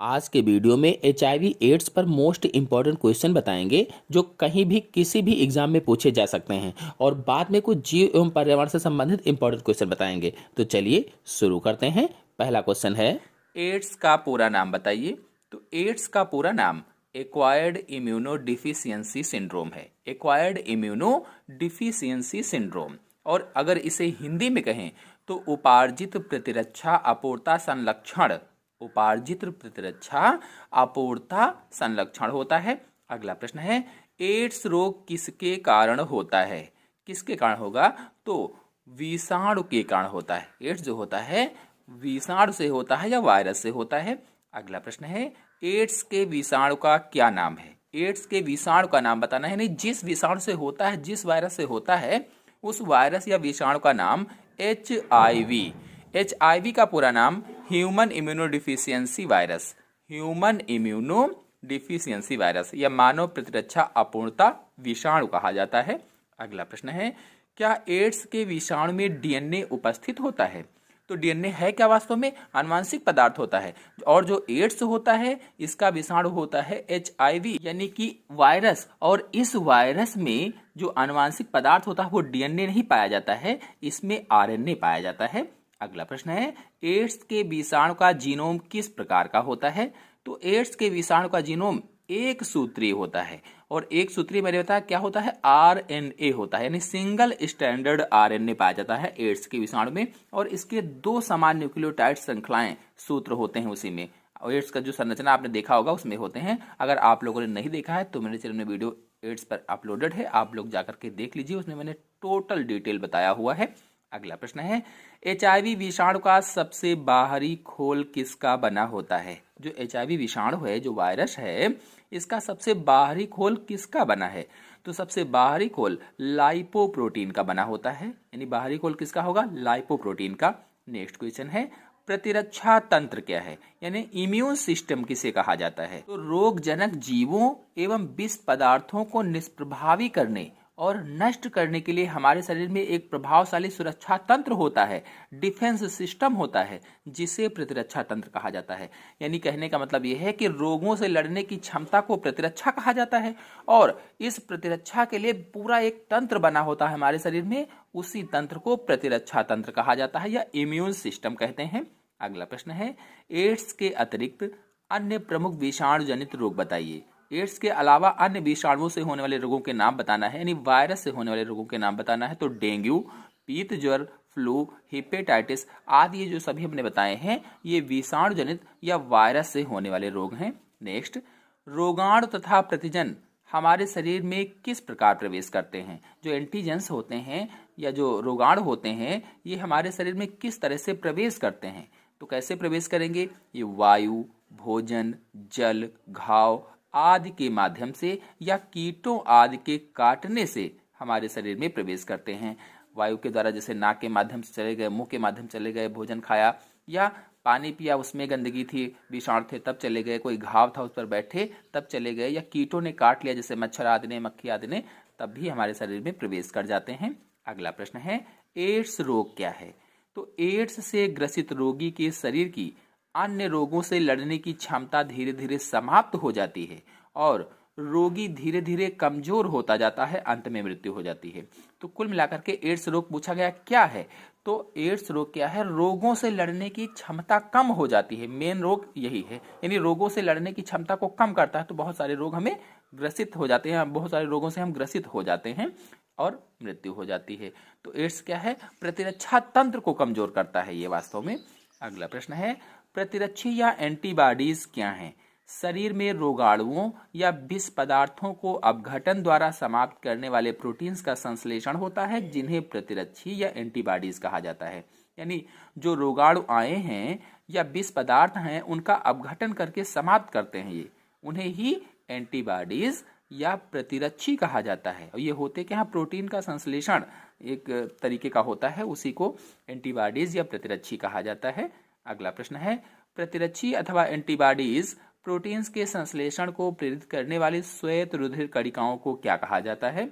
आज के वीडियो में HIV एड्स पर मोस्ट इम्पॉर्टेंट क्वेश्चन बताएंगे जो कहीं भी किसी भी एग्जाम में पूछे जा सकते हैं और बाद में कुछ जीव एवं पर्यावरण से संबंधित इम्पॉर्टेंट क्वेश्चन बताएंगे। तो चलिए शुरू करते हैं। पहला क्वेश्चन है, एड्स का पूरा नाम बताइए। तो एड्स का पूरा नाम एक्वायर्ड इम्यूनो डिफिशियंसी सिंड्रोम है। एक्वायर्ड इम्यूनो डिफिशियंसी सिंड्रोम, और अगर इसे हिंदी में कहें तो उपार्जित प्रतिरक्षा अपूर्णता संलक्षण। उपार्जित प्रतिरक्षा अपूर्णता संलक्षण होता है। अगला प्रश्न है, एड्स रोग किसके कारण होता है? किसके कारण होगा? तो विषाणु के कारण होता है। एड्स जो होता है विषाणु से होता है या वायरस से होता है। अगला प्रश्न है, एड्स के विषाणु का क्या नाम है? एड्स के विषाणु का नाम बताना है। नहीं, जिस विषाणु से होता है, जिस वायरस से होता है, उस वायरस या विषाणु का नाम HIV। HIV का पूरा नाम human immuno deficiency virus. Human immuno deficiency virus या मानव प्रतिरक्षा अपूर्णता विषाणु कहा जाता है। अगला प्रश्न है, क्या एड्स के विषाणु में DNA उपस्थित होता है? तो DNA है क्या? वास्तव में आनुवांशिक पदार्थ होता है। और जो एड्स होता है इसका विषाणु होता है HIV यानी कि वायरस, और इस वायरस में जो आनुवांशिक पदार्थ होता है वो DNA नहीं पाया जाता है, इसमें RNA पाया जाता है। अगला प्रश्न है, एड्स के विषाणु का जीनोम किस प्रकार का होता है? तो एड्स के विषाणु का जीनोम एक सूत्रीय होता है, और एक सूत्रीय मैंने बताया क्या होता है? RNA होता है, यानी सिंगल स्टैंडर्ड RNA पाया जाता है एड्स के विषाणु में, और इसके दो समान न्यूक्लियोटाइड श्रृंखलाएं सूत्र होते हैं उसी में। एड्स का जो संरचना आपने देखा होगा उसमें होते हैं। अगर आप लोगों ने नहीं देखा है तो मेरे चैनल में वीडियो एड्स पर अपलोडेड है, आप लोग जाकर के देख लीजिए, उसमें मैंने टोटल डिटेल बताया हुआ है। अगला प्रश्न है, HIV विषाणु का सबसे बाहरी खोल किसका बना होता है? जो HIV विषाणु है, जो वायरस है, इसका सबसे बाहरी खोल किसका बना है? तो सबसे बाहरी खोल लाइपोप्रोटीन का बना होता है, यानी बाहरी खोल किसका होगा? लाइपोप्रोटीन का। नेक्स्ट क्वेश्चन है, प्रतिरक्षा तंत्र क्या है? यानी इम्यून सिस्टम किसे कहा जाता है? तो रोगजनक जीवों एवं विष पदार्थों को निष्प्रभावी करने और नष्ट करने के लिए हमारे शरीर में एक प्रभावशाली सुरक्षा तंत्र होता है, डिफेंस सिस्टम होता है, जिसे प्रतिरक्षा तंत्र कहा जाता है। यानी कहने का मतलब यह है कि रोगों से लड़ने की क्षमता को प्रतिरक्षा कहा जाता है, और इस प्रतिरक्षा के लिए पूरा एक तंत्र बना होता है हमारे शरीर में, उसी तंत्र को प्रतिरक्षा तंत्र कहा जाता है या इम्यून सिस्टम कहते हैं। अगला प्रश्न है, एड्स के अतिरिक्त अन्य प्रमुख विषाणु जनित रोग बताइए। एड्स के अलावा अन्य विषाणुओं से होने वाले रोगों के नाम बताना है, यानी वायरस से होने वाले रोगों के नाम बताना है। तो डेंगू, पीत ज्वर, फ्लू, हेपेटाइटिस आदि ये जो सभी हमने बताए हैं, ये विषाणु जनित या वायरस से होने वाले रोग हैं। नेक्स्ट, रोगाणु तथा प्रतिजन हमारे शरीर में किस प्रकार प्रवेश करते हैं? जो एंटीजेंस होते हैं या जो रोगाणु होते हैं, ये हमारे शरीर में किस तरह से प्रवेश करते हैं? तो कैसे प्रवेश करेंगे? ये वायु, भोजन, जल, घाव आदि के माध्यम से या कीटों आदि के काटने से हमारे शरीर में प्रवेश करते हैं। वायु के द्वारा, जैसे नाक के माध्यम से चले गए, मुंह के माध्यम से चले गए, भोजन खाया या पानी पिया, उसमें गंदगी थी, विषाणु थे, तब चले गए, कोई घाव था उस पर बैठे तब चले गए, या कीटों ने काट लिया जैसे मच्छर आदि ने, मक्खी आदि ने, तब भी हमारे शरीर में प्रवेश कर जाते हैं। अगला प्रश्न है, एड्स रोग क्या है? तो एड्स से ग्रसित रोगी के शरीर की अन्य रोगों से लड़ने की क्षमता धीरे धीरे समाप्त हो जाती है और रोगी धीरे धीरे कमजोर होता जाता है, अंत में मृत्यु हो जाती है। तो कुल मिलाकर के एड्स रोग पूछा गया क्या है? तो एड्स रोग क्या है? रोगों से लड़ने की क्षमता कम हो जाती है, मेन रोग यही है, यानी रोगों से लड़ने की क्षमता को कम करता है। तो बहुत सारे रोग हमें ग्रसित हो जाते हैं, बहुत सारे रोगों से हम ग्रसित हो जाते हैं और मृत्यु हो जाती है। तो एड्स क्या है? प्रतिरक्षा तंत्र को कमजोर करता है ये वास्तव में। अगला प्रश्न है, प्रतिरक्षी या एंटीबॉडीज क्या हैं? शरीर में रोगाणुओं या विष पदार्थों को अपघटन द्वारा समाप्त करने वाले प्रोटीन्स का संश्लेषण होता है, जिन्हें प्रतिरक्षी या एंटीबॉडीज कहा जाता है। यानी जो रोगाणु आए हैं या विष पदार्थ हैं, उनका अपघटन करके समाप्त करते हैं ये, उन्हें ही एंटीबॉडीज या प्रतिरक्षी कहा जाता है। और ये होते क्या? प्रोटीन का संश्लेषण एक तरीके का होता है, उसी को एंटीबॉडीज या प्रतिरक्षी कहा जाता है। अगला प्रश्न है, प्रतिरक्षी अथवा एंटीबॉडीज प्रोटीन्स के संश्लेषण को प्रेरित करने वाली श्वेत रुधिर कणिकाओं को क्या कहा जाता है?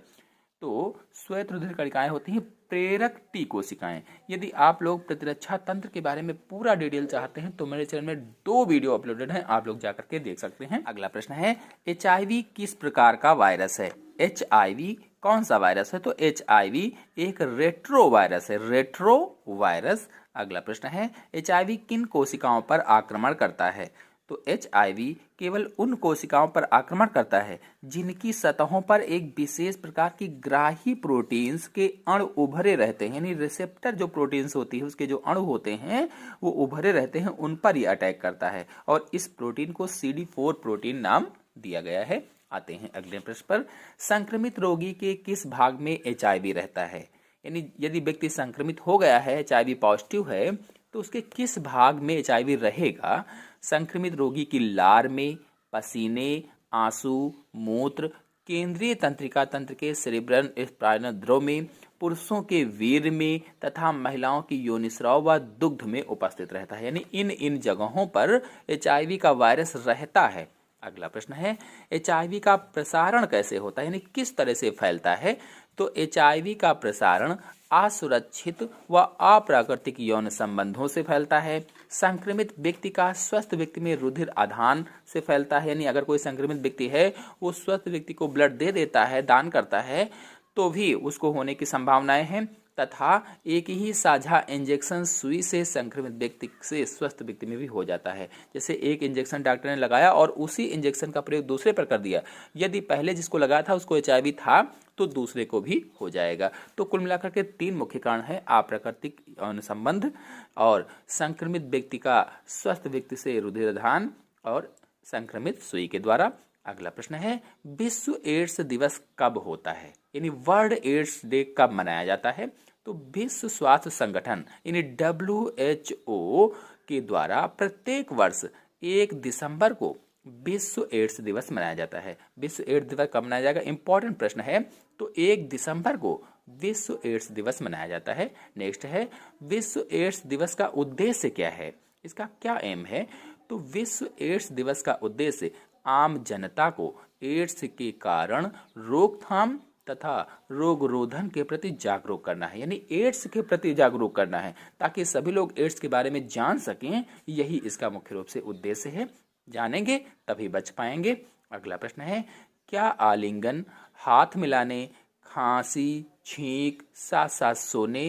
तो श्वेत रुधिर कणिकाएं होती हैं प्रेरक टी कोशिकाएं। यदि आप लोग प्रतिरक्षा तंत्र के बारे में पूरा डिटेल चाहते हैं तो मेरे चैनल में 2 वीडियो अपलोडेड हैं, आप लोग जाकर के देख सकते हैं। अगला प्रश्न है, HIV किस प्रकार का वायरस है? HIV कौन सा वायरस है? तो HIV एक रेट्रो वायरस है, रेट्रो वायरस। अगला प्रश्न है, HIV किन कोशिकाओं पर आक्रमण करता है? तो HIV केवल उन कोशिकाओं पर आक्रमण करता है जिनकी सतहों पर एक विशेष प्रकार की ग्राही प्रोटीन्स के अणु उभरे रहते हैं, यानी रिसेप्टर जो प्रोटीन्स होती है उसके जो अणु होते हैं वो उभरे रहते हैं, उन पर ही अटैक करता है और इस प्रोटीन को CD4 प्रोटीन नाम दिया गया है। आते हैं अगले प्रश्न पर, संक्रमित रोगी के किस भाग में HIV रहता है? यानी यदि व्यक्ति संक्रमित हो गया है, HIV पॉजिटिव है, तो उसके किस भाग में HIV रहेगा? संक्रमित रोगी की लार में, पसीने, आंसू, मूत्र, केंद्रीय तंत्रिका तंत्र के सेरेब्रल स्पाइनल द्रव में, पुरुषों के वीर्य में तथा महिलाओं की योनिस्राव व दुग्ध में उपस्थित रहता है। यानी इन जगहों पर HIV का वायरस रहता है। अगला प्रश्न है, HIV का प्रसारण कैसे होता है, यानी किस तरह से फैलता है? तो HIV का प्रसारण असुरक्षित व अप्राकृतिक यौन संबंधों से फैलता है। संक्रमित व्यक्ति का स्वस्थ व्यक्ति में रुधिर आदान से फैलता है, यानी अगर कोई संक्रमित व्यक्ति है वो स्वस्थ व्यक्ति को ब्लड दे देता है, दान करता है, तो भी उसको होने की संभावनाएं हैं। तथा एक ही साझा इंजेक्शन सुई से संक्रमित व्यक्ति से स्वस्थ व्यक्ति में भी हो जाता है। जैसे एक इंजेक्शन डॉक्टर ने लगाया और उसी इंजेक्शन का प्रयोग दूसरे पर कर दिया, यदि पहले जिसको लगाया था उसको HIV था तो दूसरे को भी हो जाएगा। तो कुल मिलाकर के 3 मुख्य कारण है, अप्राकृतिक यौन संबंध और संक्रमित व्यक्ति का स्वस्थ व्यक्ति से रुधिरदान और संक्रमित सुई के द्वारा। अगला प्रश्न है, विश्व एड्स दिवस कब होता है? यानी वर्ल्ड एड्स डे कब मनाया जाता है? तो विश्व स्वास्थ्य संगठन यानी WHO के द्वारा प्रत्येक वर्ष 1 दिसंबर को विश्व एड्स दिवस मनाया जाता है। विश्व एड्स दिवस कब मनाया जाएगा? इंपॉर्टेंट प्रश्न है। तो 1 दिसंबर को विश्व एड्स दिवस मनाया जाता है। नेक्स्ट है, विश्व एड्स दिवस का उद्देश्य क्या है? इसका क्या एम है? तो विश्व एड्स दिवस का उद्देश्य आम जनता को एड्स के कारण रोकथाम तथा रोग रोधन के प्रति जागरूक करना है, यानी एड्स के प्रति जागरूक करना है ताकि सभी लोग एड्स के बारे में जान सकें। यही इसका मुख्य रूप से उद्देश्य है। जानेंगे तभी बच पाएंगे। अगला प्रश्न है, क्या आलिंगन, हाथ मिलाने, खांसी, छींक, साथ साथ सोने,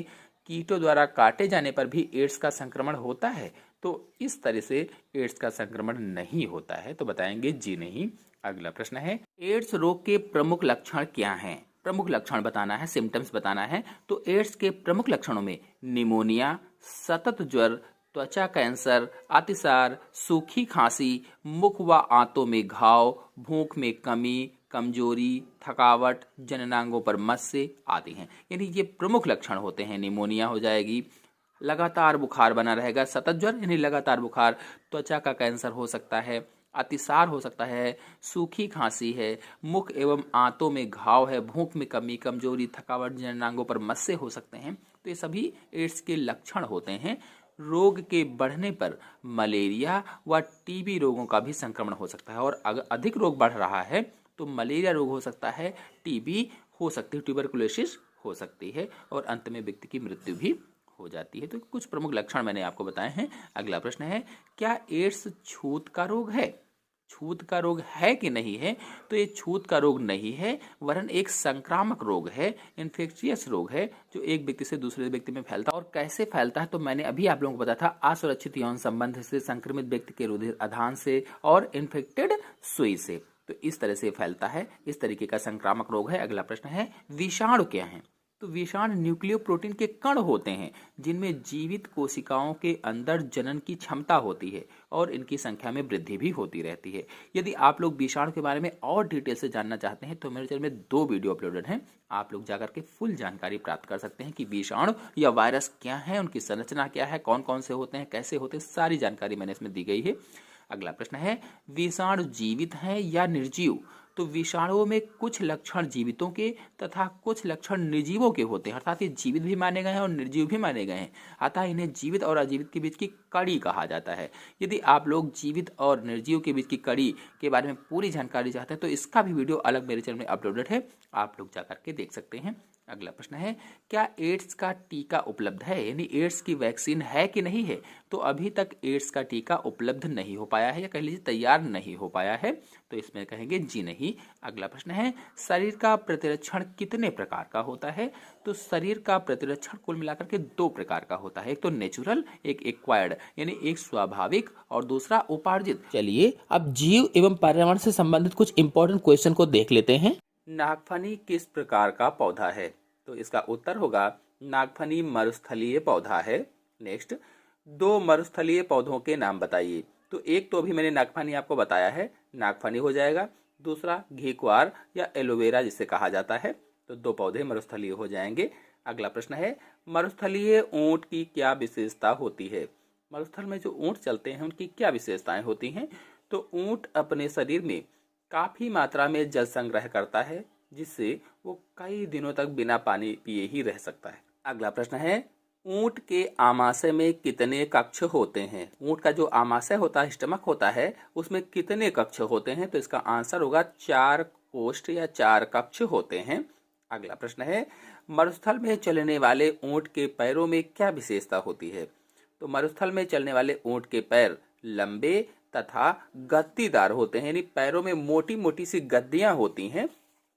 कीटों द्वारा काटे जाने पर भी एड्स का संक्रमण होता है? तो इस तरह से एड्स का संक्रमण नहीं होता है, तो बताएंगे जी नहीं। अगला प्रश्न है, एड्स रोग के प्रमुख लक्षण क्या हैं? प्रमुख लक्षण बताना है, सिम्टम्स बताना है। तो एड्स के प्रमुख लक्षणों में निमोनिया, सतत ज्वर, त्वचा कैंसर, अतिसार, सूखी खांसी, मुख व आंतों में घाव, भूख में कमी, कमजोरी, थकावट, जननांगों पर मस्से आदि हैं। यानी ये प्रमुख लक्षण होते हैं। निमोनिया हो जाएगी, लगातार बुखार बना रहेगा, सतत ज्वर यानी लगातार बुखार, त्वचा का कैंसर हो सकता है, अतिसार हो सकता है, सूखी खांसी है, मुख एवं आंतों में घाव है, भूख में कमी, कमजोरी, थकावट, जननांगों पर मस्से हो सकते हैं। तो ये सभी एड्स के लक्षण होते हैं। रोग के बढ़ने पर मलेरिया व TB रोगों का भी संक्रमण हो सकता है, और अगर अधिक रोग बढ़ रहा है तो मलेरिया रोग हो सकता है, TB हो सकती है, ट्यूबरकुलोसिस हो सकती है, और अंत में व्यक्ति की मृत्यु भी हो जाती है। तो कुछ प्रमुख लक्षण मैंने आपको बताए हैं। अगला प्रश्न है, क्या एड्स छूत का रोग है? छूत का रोग है कि नहीं है? तो ये छूत का रोग नहीं है, वरन एक संक्रामक रोग है, इन्फेक्शियस रोग है जो एक व्यक्ति से दूसरे व्यक्ति में फैलता है। और कैसे फैलता है तो मैंने अभी आप लोगों को बताया था, असुरक्षित यौन संबंध से, संक्रमित व्यक्ति के रुधिर आदान से और इन्फेक्टेड सुई से। तो इस तरह से फैलता है, इस तरीके का संक्रामक रोग है। अगला प्रश्न है, विषाणु क्या है? तो विषाणु न्यूक्लियोप्रोटीन के कण होते हैं जिनमें जीवित कोशिकाओं के अंदर जनन की क्षमता होती है और इनकी संख्या में वृद्धि भी होती रहती है। यदि आप लोग विषाणु के बारे में और डिटेल से जानना चाहते हैं तो मेरे चैनल में 2 वीडियो अपलोडेड हैं, आप लोग जाकर के फुल जानकारी प्राप्त कर सकते हैं कि विषाणु या वायरस क्या है, उनकी संरचना क्या है, कौन कौन से होते हैं, कैसे होते हैं, सारी जानकारी मैंने इसमें दी गई है। अगला प्रश्न है, विषाणु जीवित है या निर्जीव? तो विषाणुओं में कुछ लक्षण जीवितों के तथा कुछ लक्षण निर्जीवों के होते हैं, अर्थात ये जीवित भी माने गए हैं और निर्जीव भी माने गए हैं। अतः इन्हें जीवित और अजीवित के बीच की कड़ी कहा जाता है। यदि आप लोग जीवित और निर्जीव के बीच की कड़ी के बारे में पूरी जानकारी चाहते हैं तो इसका भी वीडियो अलग मेरे चैनल में अपलोडेड है, आप लोग जाकर के देख सकते हैं। अगला प्रश्न है, क्या एड्स का टीका उपलब्ध है, यानी एड्स की वैक्सीन है कि नहीं है। तो अभी तक एड्स का टीका उपलब्ध नहीं हो पाया है, या कह लीजिए तैयार नहीं हो पाया है, तो इसमें कहेंगे जी नहीं। अगला प्रश्न है, शरीर का प्रतिरक्षण कितने प्रकार का होता है। तो शरीर का प्रतिरक्षण कुल मिलाकर के 2 प्रकार का होता है, एक तो नेचुरल, एक एक्वायर्ड, यानी एक स्वाभाविक और दूसरा उपार्जित। चलिए अब जीव एवं पर्यावरण से संबंधित कुछ इंपॉर्टेंट क्वेश्चन को देख लेते हैं। नागफनी किस प्रकार का पौधा है। तो इसका उत्तर होगा नागफनी मरुस्थलीय पौधा है। नेक्स्ट, 2 मरुस्थलीय पौधों के नाम बताइए। तो एक तो अभी मैंने नागफनी आपको बताया है, नागफनी हो जाएगा। दूसरा घीक्वार या एलोवेरा जिसे कहा जाता है। तो 2 पौधे मरुस्थलीय हो जाएंगे। अगला प्रश्न है, मरुस्थलीय ऊंट की क्या विशेषता होती है। मरुस्थल में जो ऊंट चलते हैं उनकी क्या विशेषताएं होती हैं। तो ऊंट अपने शरीर में काफी मात्रा में जल संग्रह करता है, जिससे वो कई दिनों तक बिना पानी पिए ही रह सकता है। अगला प्रश्न है, ऊंट के आमाशय में कितने कक्ष होते हैं। ऊंट का जो आमाशय होता है, स्टमक होता है, उसमें कितने कक्ष होते हैं। तो इसका आंसर होगा 4 कोष्ठ या 4 कक्ष होते हैं। अगला प्रश्न है, मरुस्थल में चलने वाले ऊंट के पैरों में क्या विशेषता होती है। तो मरुस्थल में चलने वाले ऊंट के पैर लंबे तथा गद्दीदार होते हैं, यानी पैरों में मोटी मोटी सी गद्दियां होती हैं।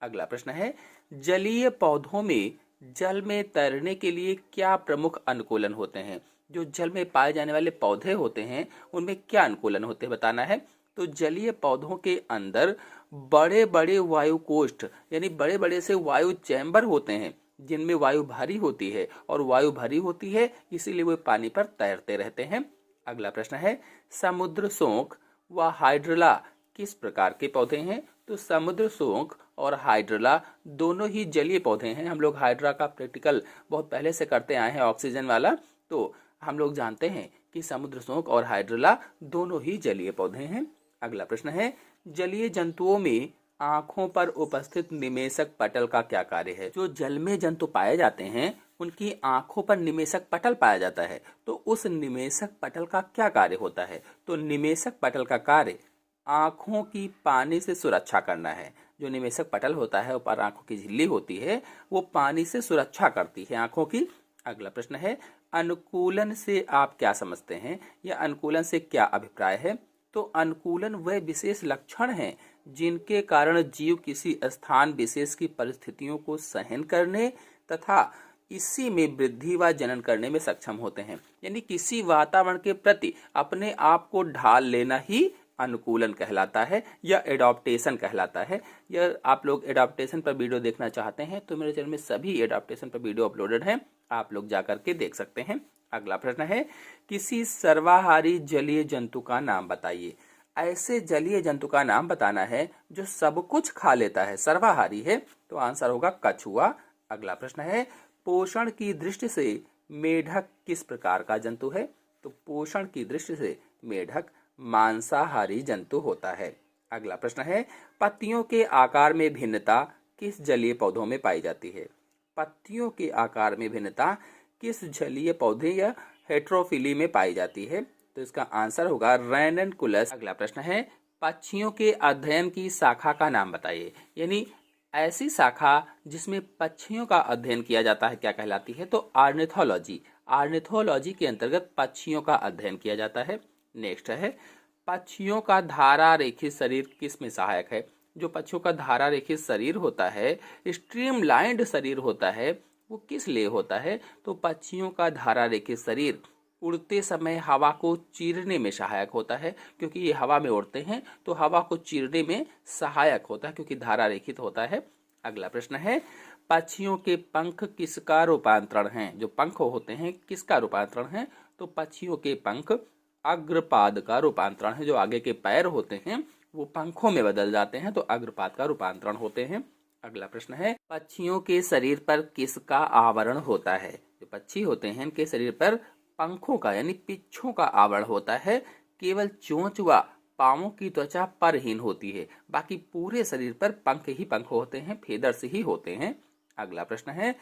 अगला प्रश्न है, जलीय पौधों में जल में तैरने के लिए क्या प्रमुख अनुकूलन होते हैं। जो जल में पाए जाने वाले पौधे होते हैं उनमें क्या अनुकूलन होते हैं बताना है। तो जलीय पौधों के अंदर बड़े बड़े वायु कोष्ठ, यानी बड़े बड़े से वायु चैम्बर होते हैं, जिनमें वायु भारी होती है, और वायु भरी होती है इसीलिए वे पानी पर तैरते रहते हैं। अगला प्रश्न है, समुद्र शोंक व हाइड्रला किस प्रकार के पौधे हैं। तो समुद्र शोंक और हाइड्रला दोनों ही जलीय पौधे हैं। हम लोग हाइड्रा का प्रैक्टिकल बहुत पहले से करते आए हैं, ऑक्सीजन वाला। तो हम लोग जानते हैं कि समुद्र शोंक और हाइड्रला दोनों ही जलीय पौधे हैं। अगला प्रश्न है, जलीय जंतुओं में आंखों पर उपस्थित निमेशक पटल का क्या कार्य है। जो जल में जंतु पाए जाते हैं उनकी आंखों पर निमेशक पटल पाया जाता है। तो उस निमेशक पटल का क्या कार्य होता है। तो निमेशक पटल का कार्य आंखों की पानी से सुरक्षा करना है। जो निमेशक पटल होता है, ऊपर आंखों की झिल्ली होती है, वो पानी से सुरक्षा करती है आंखों की। अगला प्रश्न है, अनुकूलन से आप क्या समझते हैं, या अनुकूलन से क्या अभिप्राय है। तो अनुकूलन वह विशेष लक्षण हैं जिनके कारण जीव किसी स्थान विशेष की परिस्थितियों को सहन करने तथा इसी में वृद्धि व जनन करने में सक्षम होते हैं। यानी किसी वातावरण के प्रति अपने आप को ढाल लेना ही अनुकूलन कहलाता है, या एडॉप्टेशन कहलाता है। या आप लोग एडॉप्टेशन पर वीडियो देखना चाहते हैं तो मेरे चैनल में सभी एडॉप्टेशन पर वीडियो अपलोडेड हैं, आप लोग जाकर के देख सकते हैं। अगला प्रश्न है, किसी सर्वाहारी जलीय जंतु का नाम बताइए। ऐसे जलीय जंतु का नाम बताना है जो सब कुछ खा लेता है, सर्वाहारी है। तो आंसर होगा कछुआ। अगला प्रश्न है, पोषण की दृष्टि से मेढक किस प्रकार का जंतु है। तो पोषण की दृष्टि से मेढक मांसाहारी जंतु होता है। अगला प्रश्न है, पत्तियों के आकार में भिन्नता किस जलीय पौधों में पाई जाती है। पत्तियों के आकार में भिन्नता किस जलीय पौधे या हेट्रोफिली में पाई जाती है। तो इसका आंसर होगा रैननकुलस। अगला प्रश्न है, पक्षियों के अध्ययन की शाखा का नाम बताइए। यानी ऐसी शाखा जिसमें पक्षियों का अध्ययन किया जाता है क्या कहलाती है। तो ऑर्निथोलॉजी। ऑर्निथोलॉजी के अंतर्गत पक्षियों का अध्ययन किया जाता है। नेक्स्ट है, पक्षियों का धारा रेखित शरीर किस में सहायक है। जो पक्षियों का धारा रेखित शरीर होता है, स्ट्रीमलाइंड शरीर होता है, वो किस लिए होता है। तो पक्षियों का धारा रेखित शरीर उड़ते समय हवा को चीरने में सहायक होता है, क्योंकि ये हवा में उड़ते हैं तो हवा को चीरने में सहायक होता है, क्योंकि धारा रेखित होता है। अगला प्रश्न है, पक्षियों के पंख किसका रूपांतरण है। जो पंख होते हैं किसका रूपांतरण है। तो पक्षियों के पंख अग्रपाद का रूपांतरण है। जो आगे के पैर होते हैं वो पंखों में बदल जाते हैं, तो अग्रपाद का रूपांतरण होते हैं। अगला प्रश्न है, पक्षियों के शरीर पर किसका आवरण होता है। जो पक्षी होते हैं इनके शरीर पर पंखों का यानी पिच्छों का आवरण होता है। केवल चोंच व पांवों की त्वचा परहीन होती है, बाकी पूरे शरीर पर पंख ही पंख होते हैं, फेदर्स ही होते हैं। अगला प्रश्न है,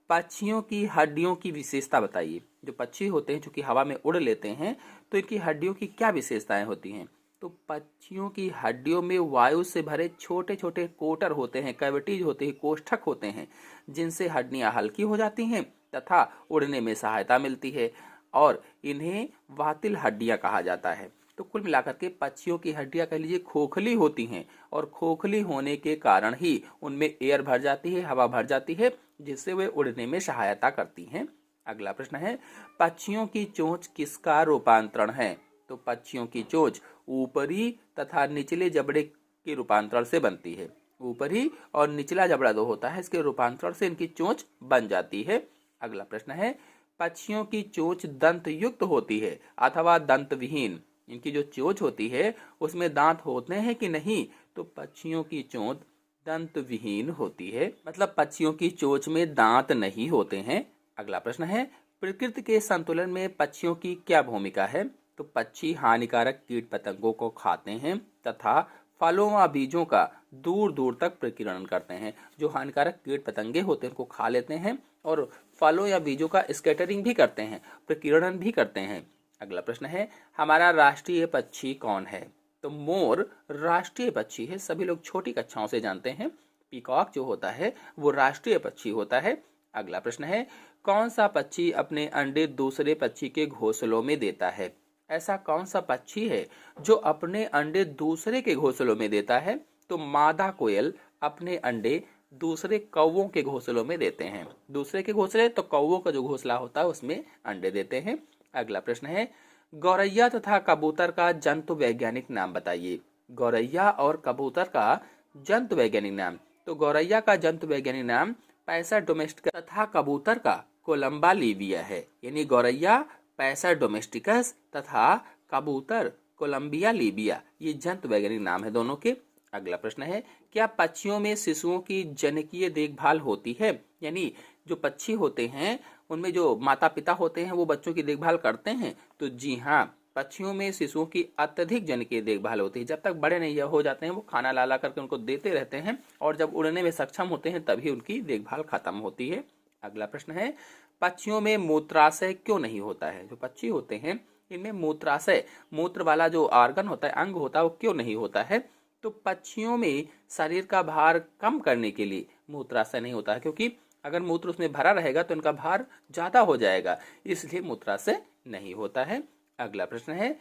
पक्षियों की हड्डियों की विशेषता बताइए। जो पक्षी होते हैं जो कि हवा में उड़ लेते हैं तो इनकी हड्डियों की क्या विशेषताएं होती हैं। तो पक्षियों की हड्डियों में वायु से भरे छोटे छोटे कोटर होते हैं, कैविटीज होते हैं, कोष्ठक होते हैं, जिनसे हड्डियां हल्की हो जाती हैं तथा उड़ने में सहायता मिलती है और इन्हें वातिल हड्डियां कहा जाता है। तो कुल मिलाकर के पक्षियों की हड्डियां कह लीजिए खोखली होती हैं और खोखली होने के कारण ही उनमें एयर भर जाती है, हवा भर जाती है, जिससे वे उड़ने में सहायता करती हैं। अगला प्रश्न है, पक्षियों की चोंच किसका रूपांतरण है? तो पक्षियों की चोंच ऊपरी तथा निचले जबड़े के रूपांतरण से बनती है। ऊपरी और निचला जबड़ा जो होता है, इसके रूपांतरण से इनकी चोंच बन जाती है। अगला प्रश्न है, पक्षियों की चोंच दंत युक्त होती है अथवा दंत विहीन? इनकी जो चोंच होती है उसमें दांत होते हैं कि नहीं? तो पक्षियों की चोंच दंत विहीन होती है, मतलब पक्षियों की चोंच में दांत नहीं होते हैं। अगला प्रश्न है, प्रकृति के संतुलन में पक्षियों की क्या भूमिका है? तो पक्षी हानिकारक कीट पतंगों को खाते हैं तथा फलों व बीजों का दूर दूर तक प्रकीर्णन करते हैं। जो हानिकारक कीट पतंगे होते हैं उनको खा लेते हैं और फलों या बीजों का स्कैटरिंग भी करते हैं, प्रकीर्णन भी करते हैं। अगला प्रश्न है, हमारा राष्ट्रीय पक्षी कौन है? तो मोर राष्ट्रीय पक्षी है, सभी लोग छोटी कक्षाओं से जानते हैं। पीकॉक जो होता है वो राष्ट्रीय पक्षी होता है। अगला प्रश्न है, कौन सा पक्षी अपने अंडे दूसरे पक्षी के घोंसलों में देता है? ऐसा कौन सा पक्षी है जो अपने अंडे दूसरे के घोंसलों में देता है? तो मादा कोयल अपने अंडे दूसरे कौवों के घोंसलों में देते हैं। दूसरे के घोंसले तो कौवों का जो घोंसला होता है उसमें अंडे देते हैं। अगला प्रश्न है, गौरैया तथा कबूतर का जंतु वैज्ञानिक नाम बताइए। गौरैया और कबूतर का जंतु वैज्ञानिक नाम, तो गौरैया का जंतु वैज्ञानिक नाम पैसा डोमेस्टिकस तथा कबूतर का कोलंबा लीबिया है। यानी गौरैया पैसा डोमेस्टिकस तथा कबूतर कोलंबिया लीबिया, ये जंतु वैज्ञानिक नाम है दोनों के। अगला प्रश्न है, क्या पक्षियों में शिशुओं की जनकीय देखभाल होती है? यानी जो पक्षी होते हैं उनमें जो माता पिता होते हैं वो बच्चों की देखभाल करते हैं? तो जी हाँ, पक्षियों में शिशुओं की अत्यधिक जनकीय देखभाल होती है। जब तक बड़े नहीं हो जाते हैं वो खाना ला करके उनको देते रहते हैं और जब उड़ने में सक्षम होते हैं तभी उनकी देखभाल खत्म होती है। अगला प्रश्न है, पक्षियों में मूत्राशय क्यों नहीं होता है? जो पक्षी होते हैं इनमें मूत्राशय, मूत्र वाला जो ऑर्गन होता है, अंग होता है, वो क्यों नहीं होता है? तो पक्षियों में शरीर का भार कम करने के लिए मूत्राशय नहीं होता है, क्योंकि अगर मूत्र उसमें भरा रहेगा तो इनका भार ज्यादा हो जाएगा, इसलिए मूत्राशय नहीं होता है। अगला प्रश्न है,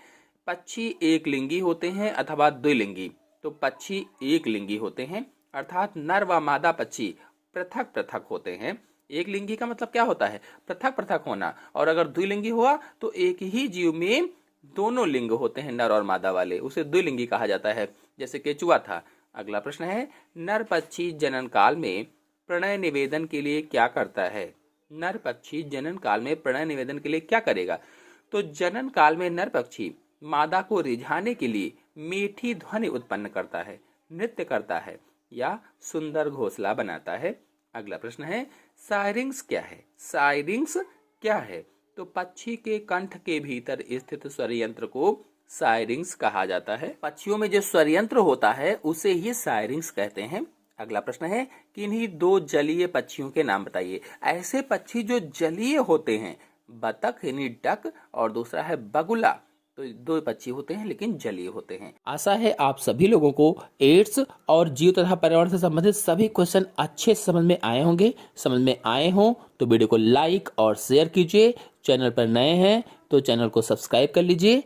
पक्षी एक लिंगी होते हैं अथवा द्विलिंगी? तो पक्षी एक लिंगी होते हैं, अर्थात नर व मादा पक्षी पृथक पृथक होते हैं। एक लिंगी का मतलब क्या होता है? पृथक पृथक होना। और अगर द्विलिंगी हुआ तो एक ही जीव में दोनों लिंग होते हैं, नर और मादा वाले, उसे द्विलिंगी कहा जाता है, जैसे केचुआ था। अगला प्रश्न है, नर पक्षी जनन काल में प्रणय निवेदन के लिए क्या करता है? नर पक्षी जनन काल में प्रणय निवेदन के लिए क्या करेगा? तो जनन काल में नर पक्षी मादा को रिझाने के लिए मीठी ध्वनि उत्पन्न करता है, नृत्य करता है या सुंदर घोंसला बनाता है। अगला प्रश्न है, सायरिंग्स क्या है? सायरिंग्स क्या है? तो पक्षी के कंठ के भीतर स्थित स्वर यंत्र को सायरिंग्स कहा जाता है। पक्षियों में जो स्वर यंत्र होता है उसे ही सायरिंग्स कहते हैं। अगला प्रश्न है, किन्हीं दो जलीय पक्षियों के नाम बताइए। ऐसे पक्षी जो जलीय होते हैं, बतख यानी डक और दूसरा है बगुला। तो दो पक्षी होते हैं लेकिन जलीय होते हैं। आशा है आप सभी लोगों को एड्स और जीव तथा पर्यावरण से संबंधित सभी क्वेश्चन अच्छे से समझ में आए होंगे। समझ में आए हों तो वीडियो को लाइक और शेयर कीजिए। चैनल पर नए हैं तो चैनल को सब्सक्राइब कर लीजिए।